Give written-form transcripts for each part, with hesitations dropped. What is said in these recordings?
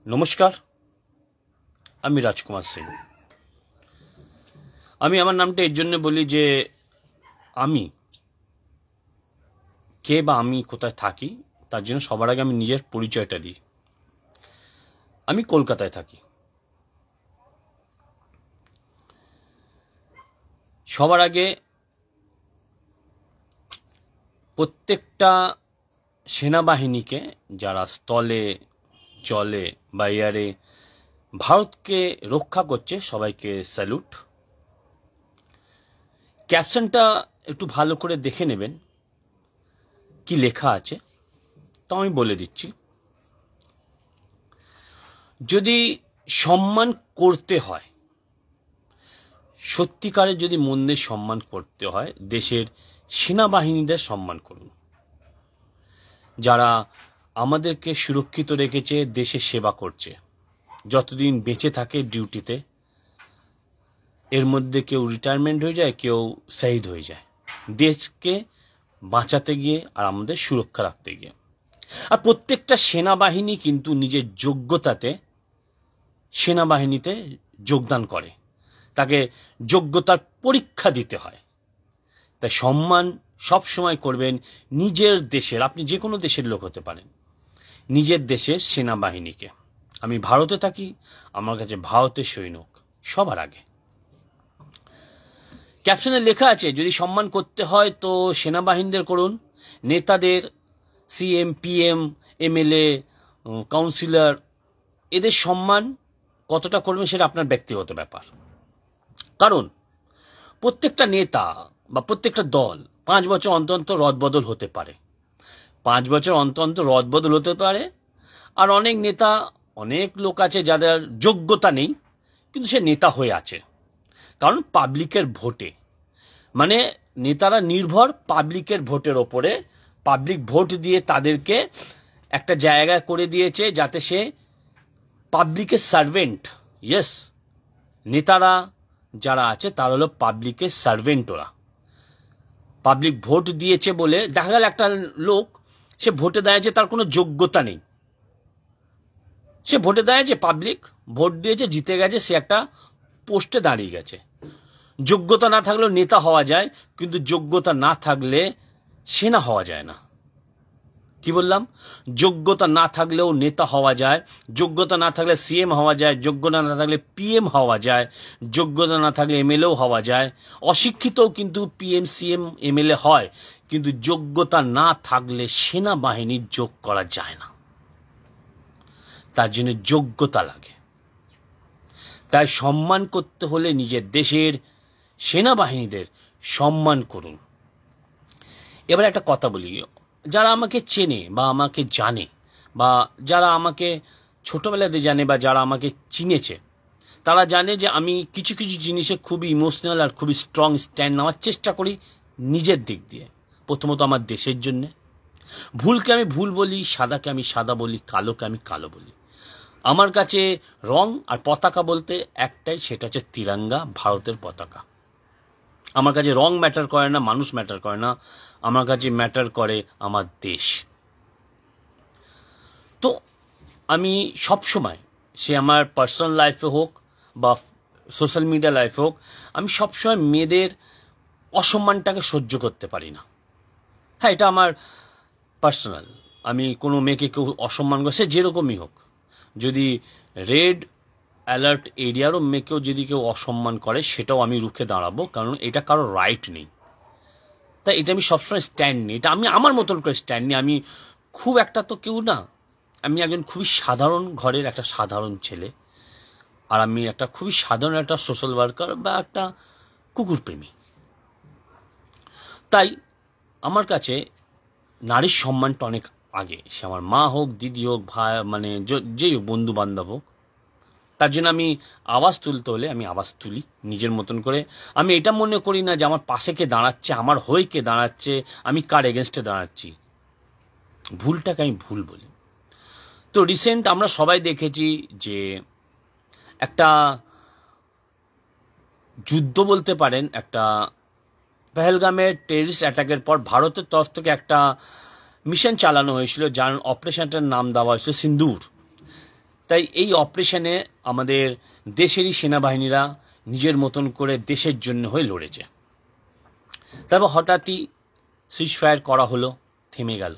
নমস্কার, আমি রাজকুমার সিং। আমি আমার নামটা এর জন্য বলি যে আমি কে বা আমি কোথায় থাকি তার জন্য সবার আগে আমি নিজের পরিচয়টা দিই। আমি কলকাতায় থাকি। সবার আগে প্রত্যেকটা সেনাবাহিনীকে যারা স্থলে জলে বা এয়ারে ভারতকে রক্ষা করছে সবাইকে স্যালুট। ক্যাপশনটা একটু ভালো করে দেখে নেবেন কি লেখা আছে, তো আমি বলে দিচ্ছি। যদি সম্মান করতে হয়, সত্যিকারের যদি মন দিয়ে সম্মান করতে হয়, দেশের সেনাবাহিনীদের সম্মান করুন, যারা আমাদেরকে সুরক্ষিত রেখেছে, দেশের সেবা করছে যতদিন বেঁচে থাকে ডিউটিতে। এর মধ্যে কেউ রিটায়ারমেন্ট হয়ে যায়, কেউ শহীদ হয়ে যায় দেশকে বাঁচাতে গিয়ে আর আমাদের সুরক্ষা রাখতে গিয়ে। আর প্রত্যেকটা সেনাবাহিনী কিন্তু নিজের যোগ্যতাতে সেনাবাহিনীতে যোগদান করে, তাকে যোগ্যতার পরীক্ষা দিতে হয়। তাই সম্মান সব সময় করবেন নিজের দেশের, আপনি যে কোনো দেশের লোক হতে পারেন, নিজের দেশের সেনাবাহিনীকে। আমি ভারতে থাকি, আমার কাছে ভারতের সৈনিক সবার আগে। ক্যাপশনে লেখা আছে যদি সম্মান করতে হয় তো সেনাবাহিনীদের করুন, নেতাদের, সিএম, পিএম, এমএলএ, কাউন্সিলর, এদের সম্মান কতটা করবেন সেটা আপনার ব্যক্তিগত ব্যাপার। কারণ প্রত্যেকটা নেতা বা প্রত্যেকটা দল 5 বছর অন্তর অন্তর রদবদল হতে পারে, 5 বছর অন্তর অন্তর রদবদল হতে পারে। আর অনেক নেতা, অনেক লোক আছে যাদের যোগ্যতা নেই কিন্তু সে নেতা হয়ে আছে, কারণ পাবলিকের ভোটে, মানে নেতারা নির্ভর পাবলিকের ভোটের ওপরে। পাবলিক ভোট দিয়ে তাদেরকে একটা জায়গায় করে দিয়েছে যাতে সে পাবলিকের সার্ভেন্ট। ইয়েস, নেতারা যারা আছে তারা হলো পাবলিকের সার্ভেন্ট। ওরা পাবলিক ভোট দিয়েছে বলে দেখা গেল একটা লোক সে ভোটে দেয় যে তার কোনো যোগ্যতা নেই, সে ভোটে দেয় যে পাবলিক ভোট দিয়েছে, জিতে গেছে, সে একটা পোস্টে দাঁড়িয়ে গেছে। যোগ্যতা না থাকলেও নেতা হওয়া যায়, কিন্তু যোগ্যতা না থাকলে সেনা হওয়া যায় না। কি বললাম? যোগ্যতা না থাকলেও নেতা হওয়া যায়, যোগ্যতা না থাকলে সিএম হওয়া যায়, যোগ্যতা না থাকলে পিএম হওয়া যায়, যোগ্যতা না থাকলে এমএলএও হওয়া যায়। অশিক্ষিতও কিন্তু পিএম, সিএম, এমএলএ হয়, কিন্তু যোগ্যতা না থাকলে সেনাবাহিনীর যোগ করা যায় না। তার জন্য যোগ্যতা লাগে। তাই সম্মান করতে হলে নিজের দেশের সেনাবাহিনীদের সম্মান করুন। এবার একটা কথা বলি, যারা আমাকে চেনে বা আমাকে জানে বা যারা আমাকে ছোটবেলাতে জানে বা যারা আমাকে চিনেছে, তারা জানে যে আমি কিছু কিছু জিনিসে খুবই ইমোশনাল আর খুবই স্ট্রং স্ট্যান্ড নেওয়ার চেষ্টা করি নিজের দিক দিয়ে। প্রথমত আমার দেশের জন্যে। ভুলকে আমি ভুল বলি, সাদাকে আমি সাদা বলি, কালোকে আমি কালো বলি। আমার কাছে রং আর পতাকা বলতে একটাই, সেটা হচ্ছে তিরঙ্গা, ভারতের পতাকা। আমার কাছে রং ম্যাটার করে না, মানুষ ম্যাটার করে না, আমার কাছে ম্যাটার করে আমার দেশ। তো আমি সব সময়, সে আমার পার্সোনাল লাইফে হোক বা সোশ্যাল মিডিয়া লাইফে হোক, আমি সবসময় মেয়েদের অসম্মানটাকে সহ্য করতে পারি না। হ্যাঁ, এটা আমার পার্সোনাল। আমি কোনো মেয়েকে কেউ অসম্মান করে, সে যেরকমই হোক, যদি রেড অ্যালার্ট এরিয়ারও মেয়েকেও যদি কেউ অসম্মান করে সেটাও আমি রুখে দাঁড়াবো, কারণ এটা কারো রাইট নেই। তাই এটা আমি সবসময় স্ট্যান্ড নিই, এটা আমি আমার মতন করে স্ট্যান্ড নিই। আমি খুব একটা তো কেউ না, আমি একজন খুবই সাধারণ ঘরের একটা সাধারণ ছেলে, আর আমি একটা খুবই সাধারণ একটা সোশ্যাল ওয়ার্কার বা একটা কুকুরপ্রেমী। তাই আমার কাছে নারীর সম্মানটা অনেক আগে, সে আমার মা হোক, দিদি হোক, ভাই, মানে যেই হোক, বন্ধু বান্ধব হোক। তার জন্য আমি আওয়াজ তুলতে হলে আমি আওয়াজ তুলি নিজের মতন করে। আমি এটা মনে করি না যে আমার পাশে কে দাঁড়াচ্ছে, আমার হয়ে কে দাঁড়াচ্ছে, আমি কার এগেনস্টে দাঁড়াচ্ছি। ভুলটাকে আমি ভুল বলি। তো রিসেন্ট আমরা সবাই দেখেছি যে একটা যুদ্ধ বলতে পারেন, একটা পেহেলগামের টেররিস্ট অ্যাটাকের পর ভারতের তরফ থেকে একটা মিশন চালানো হয়েছিল, যার অপারেশনটার নাম দেওয়া হয়েছিল সিন্দুর। তাই এই অপারেশনে আমাদের দেশেরই সেনাবাহিনীরা নিজের মতন করে দেশের জন্য হয়ে লড়েছে। তারপর হঠাৎই সিজ ফায়ার করা হলো, থেমে গেল।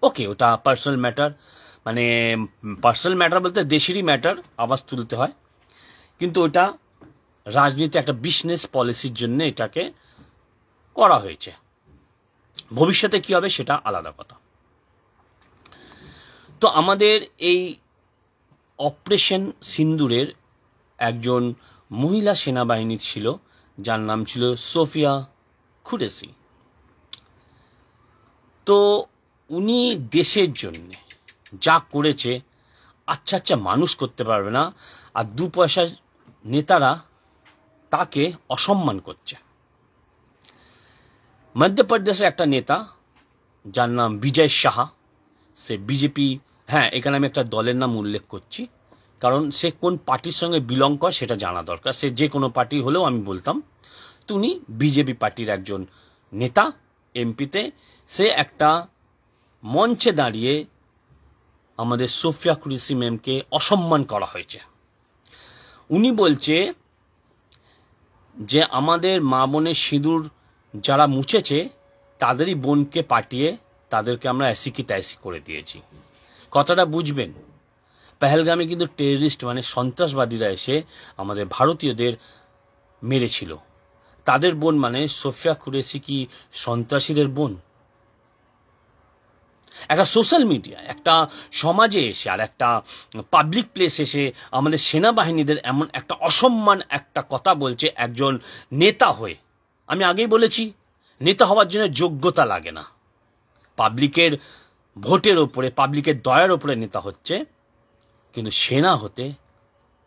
ওকে, ওটা পার্সোনাল ম্যাটার, মানে পার্সোনাল ম্যাটার বলতে দেশেরই ম্যাটার, আওয়াজ তুলতে হয়, কিন্তু ওটা রাজনীতি একটা বিজনেস পলিসির জন্য এটাকে করা হয়েছে। ভবিষ্যতে কি হবে সেটা আলাদা কথা। তো আমাদের এই অপারেশন সিন্দুরের একজন মহিলা সেনাবাহিনী ছিল, যার নাম ছিল সোফিয়া কুরেশি। তো উনি দেশের জন্য যা করেছে, আচ্ছা মানুষ করতে পারবে না, আর দু পয়সার নেতারা তাকে অসম্মান করছে। মধ্যপ্রদেশের একটা নেতা যার নাম বিজয় সাহা, সে বিজেপি, হ্যাঁ এখানে আমি একটা দলের নাম উল্লেখ করছি কারণ সে কোন পার্টির সঙ্গে বিলং করে সেটা জানা দরকার, সে যে কোনো পার্টি হলেও আমি বলতাম। তো উনি বিজেপি পার্টির একজন নেতা, এমপিতে, সে একটা মঞ্চে দাঁড়িয়ে আমাদের সোফিয়া কুরেশি ম্যামকে অসম্মান করা হয়েছে। উনি বলছে যে আমাদের মা বোনের সিঁদুর যারা মুছেছে তাদেরই বোনকে পাঠিয়ে তাদেরকে আমরা ऐसी की तैसी করে দিয়েছি। কথাটা বুঝবেন, পেহেলগামে কিন্তু টেররিস্ট মানে সন্ত্রাসবাদীরা এসে আমাদের ভারতীয়দের মেরেছিল, তাদের বোন মানে সোফিয়া কুরেশি কি সন্ত্রাসীদের বোন? একটা সোশ্যাল মিডিয়া, একটা সমাজে এসে আর একটা পাবলিক প্লেস এসে আমাদের সেনাবাহিনীদের এমন একটা অসম্মান একটা কথা বলছে একজন নেতা হয়ে। আমি আগেই বলেছি, নেতা হওয়ার জন্য যোগ্যতা লাগে না, পাবলিকের ভোটের ওপরে, পাবলিকের দয়ার ওপরে নেতা হচ্ছে, কিন্তু সেনা হতে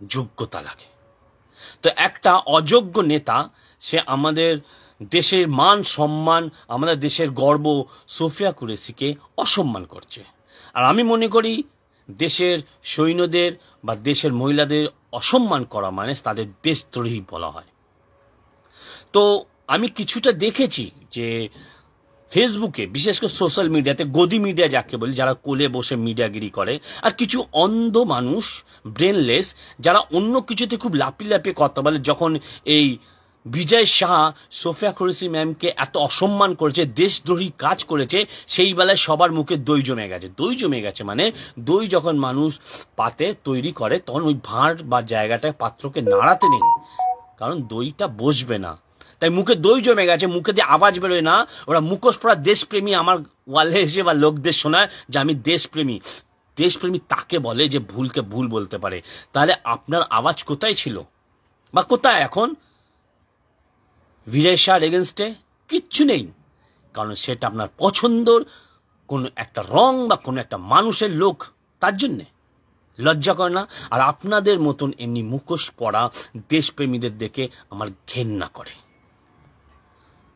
যোগ্যতা লাগে। তো একটা অযোগ্য নেতা সে আমাদের দেশের মান সম্মান, আমাদের দেশের গর্ব সোফিয়া কুরেশিকে অসম্মান করছে। আর আমি মনে করি দেশের সৈন্যদের বা দেশের মহিলাদের অসম্মান করা মানে তাদের দেশদ্রোহী বলা হয়। তো আমি কিছুটা দেখেছি যে ফেসবুকে, বিশেষ করে সোশ্যাল মিডিয়াতে, গদি মিডিয়া যাকে বলি, যারা কোলে বসে মিডিয়াগিরি করে, আর কিছু অন্ধ মানুষ, ব্রেনলেস, যারা অন্য কিছুতে খুব লাপিয়ে কথা বলে। যখন এই বিজয় শাহ সোফিয়া কুরেশি ম্যামকে এত অসম্মান করেছে, দেশদ্রোহী কাজ করেছে, সেই বেলায় সবার মুখে দই জমে গেছে। দই জমে গেছে মানে দই যখন মানুষ পাতে তৈরি করে তখন ওই ভাঁড় বা জায়গাটায় পাত্রকে নাড়াতে নেই, কারণ দইটা বসবে না, তাই মুখে দই জমে গেছে, মুখে দিয়ে আওয়াজ বেরোয় না। ওরা মুখোশ পড়া দেশপ্রেমী আমার ওয়ালে এসে বা লোকদের শোনায় যে আমি দেশপ্রেমী। দেশপ্রেমী তাকে বলে যে ভুলকে ভুল বলতে পারে। তাহলে আপনার আওয়াজ কোথায় ছিল বা কোথায় এখন? বিজয় শাহর এগেনস্টে কিচ্ছু নেই, কারণ সেটা আপনার পছন্দর কোন একটা রং বা কোন একটা মানুষের লোক, তার জন্যে লজ্জা করে না? আর আপনাদের মতন এমনি মুখোশ পড়া দেশপ্রেমীদের দেখে আমার ঘেন্না করে।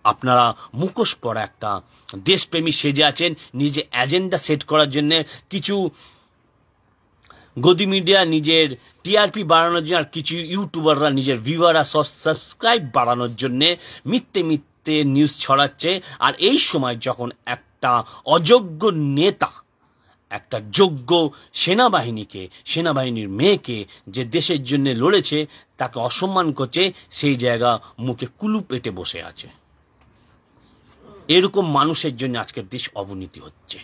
আপনারা মুখোশ পড়া একটা দেশপ্রেমী সেজে আছেন নিজে এজেন্ডা সেট করার জন্য, কিছু গদি মিডিয়া নিজের টিআরপি বাড়ানোর জন্য, আর কিছু ইউটিউবাররা নিজের ভিউয়ার আর সাবস্ক্রাইব বাড়ানোর জন্য মিথ্যে মিথ্যে নিউজ ছড়াচ্ছে। আর এই সময় যখন একটা অযোগ্য নেতা একটা যোগ্য সেনাবাহিনীকে, সেনাবাহিনীর মেয়েকে যে দেশের জন্য লড়েছে, তাকে অসম্মান করছে, সেই জায়গা মুখে কুলুপ এঁটে বসে আছে। এরকম মানুষের জন্য আজকের দেশ অবনতি হচ্ছে।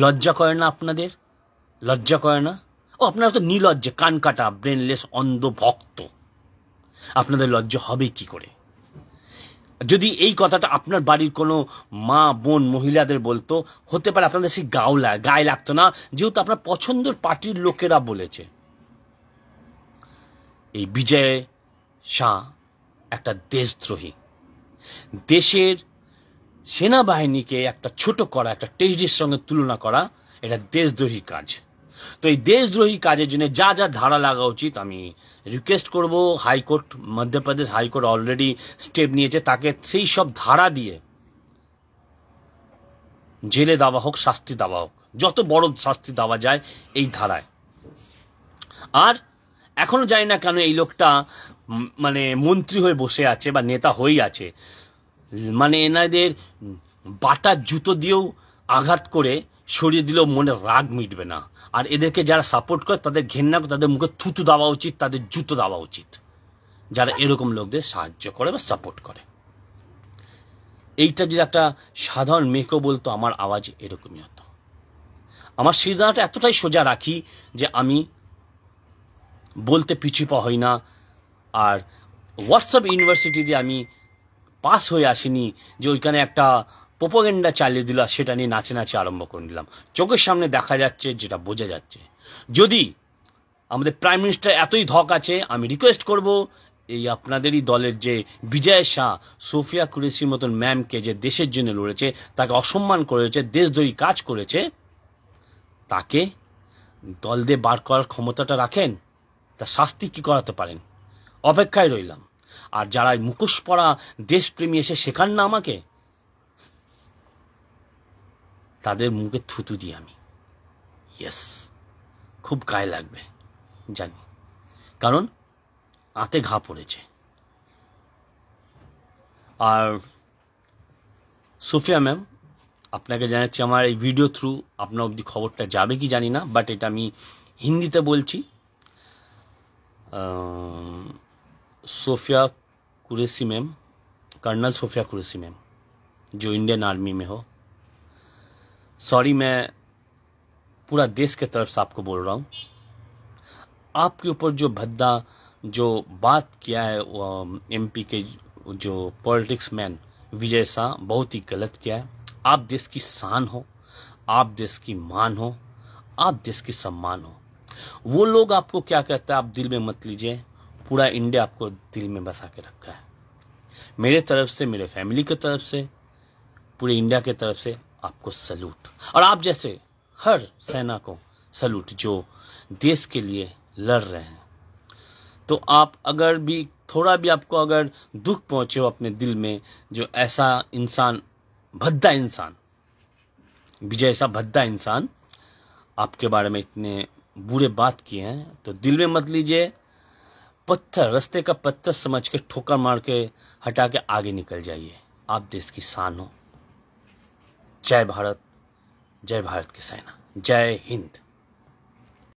লজ্জা করে না আপনাদের? লজ্জা করে না? ও আপনারা তো নির্লজ্জে, কান কাটা, ব্রেনলেস, অন্ধ ভক্ত। আপনাদের লজ্জা হবে কি করে? যদি এই কথাটা আপনার বাড়ির কোনো মা বোন মহিলাদের বলতো, হতে পারে আপনাদের সেই গায়ে লাগতো না, যেহেতু আপনার পছন্দের পার্টির লোকেরা বলেছে। এই বিজয় শাহ একটা দেশদ্রোহী। দেশের সেনাবাহিনীকে একটা ছোট করা, একটা টেররিস্টের সঙ্গে তুলনা করা, এটা দেশদ্রোহী কাজ। তো এই দেশদ্রোহী কাজের জন্য যা যা ধারা লাগা উচিত, আমি রিকোয়েস্ট করব, high court, Madhya Pradesh high court already step নিয়েছে, তাকে সেই সব ধারা দিয়ে জেলে দেওয়া হোক, শাস্তি দেওয়া হোক, যত বড় শাস্তি দেওয়া যায় এই ধারায়। আর এখনো জানি না কেন এই লোকটা মানে মন্ত্রী হয়ে বসে আছে বা নেতা হয়েই আছে, মানে এনাদের বাটার জুতো দিয়েও আঘাত করে সরিয়ে দিলেও মনে রাগ মিটবে না। আর এদেরকে যারা সাপোর্ট করে তাদের ঘেন্না করে, তাদের মুখে থুতু দেওয়া উচিত, তাদের জুতো দেওয়া উচিত, যারা এরকম লোকদের সাহায্য করে বা সাপোর্ট করে। এইটা যদি একটা সাধারণ মেয়েকেও বলতো, আমার আওয়াজ এরকমই হতো। আমার সিদ্ধান্তটা এতটাই সোজা রাখি যে আমি বলতে পিছু পা হই না। আর হোয়াটসঅ্যাপ ইউনিভার্সিটি দিয়ে আমি পাস হয়ে আসিনি যে ওইখানে একটা প্রোপাগান্ডা চালিয়ে দিল, সেটা নিয়ে নাচে নাচে আরম্ভ করে নিলাম। চোখের সামনে দেখা যাচ্ছে, যেটা বোঝা যাচ্ছে। যদি আমাদের প্রাইম মিনিস্টার এতই ধক আছে, আমি রিকোয়েস্ট করব এই আপনাদেরই দলের যে বিজয় শাহ, সোফিয়া কুরেশির মতন ম্যামকে, যে দেশের জন্য লড়েছে, তাকে অসম্মান করেছে, দেশদ্রোহী কাজ করেছে, তাকে দল দিয়ে বার করার ক্ষমতাটা রাখেন, তার শাস্তি কি করাতে পারেন, অপেক্ষায় রইলাম। আর যারা মুখোশ পরা দেশপ্রেমী এসে শেখান না আমাকে, তাদের মুখে থুতু দিই আমি। ইয়েস, খুব গায়ে লাগবে জানি, কারণ আতে ঘা পড়েছে। আর সোফিয়া ম্যাম, আপনাকে জানাচ্ছি, আমার এই ভিডিও থ্রু আপনার অবধি খবরটা যাবে কি জানি না, বাট এটা আমি হিন্দিতে বলছি। Sofiya Qureshi ma'am, colonel Sofiya Qureshi ma'am, जो इंडियन आर्मी में हो, सॉरी, मैं पूरा देश के तरफ से आपको बोल रहा हूँ। आपके ऊपर जो भद्दा जो बात किया है एमपी के जो पॉलिटिक्स मैन विजय शाह, बहुत ही गलत किया है। आप देश की शान हो, आप देश की मान हो, आप देश की सम्मान हो। वो लोग आपको क्या कहता है आप दिल में मत लीजिए, पूरा इंडिया आपको दिल में बसा के रखा है। मेरे तरफ से, मेरे फैमिली की तरफ से, पूरे इंडिया की तरफ से आपको सैल्यूट। और आप जैसे हर सेना को सैल्यूट जो देश के लिए लड़ रहे हैं। तो आप अगर भी थोड़ा भी आपको अगर दुख पहुंचे हो अपने दिल में, जो ऐसा इंसान, भद्दा इंसान, विजय सा भद्दा इंसान आपके बारे में इतने बुरे बात किए हैं, तो दिल में मत लीजिए। पत्थर, रास्ते का पत्थर समझ के ठोकर मार के हटा के आगे निकल जाइए। आप देश की शान हो। जय भारत, जय भारत की सेना, जय हिंद।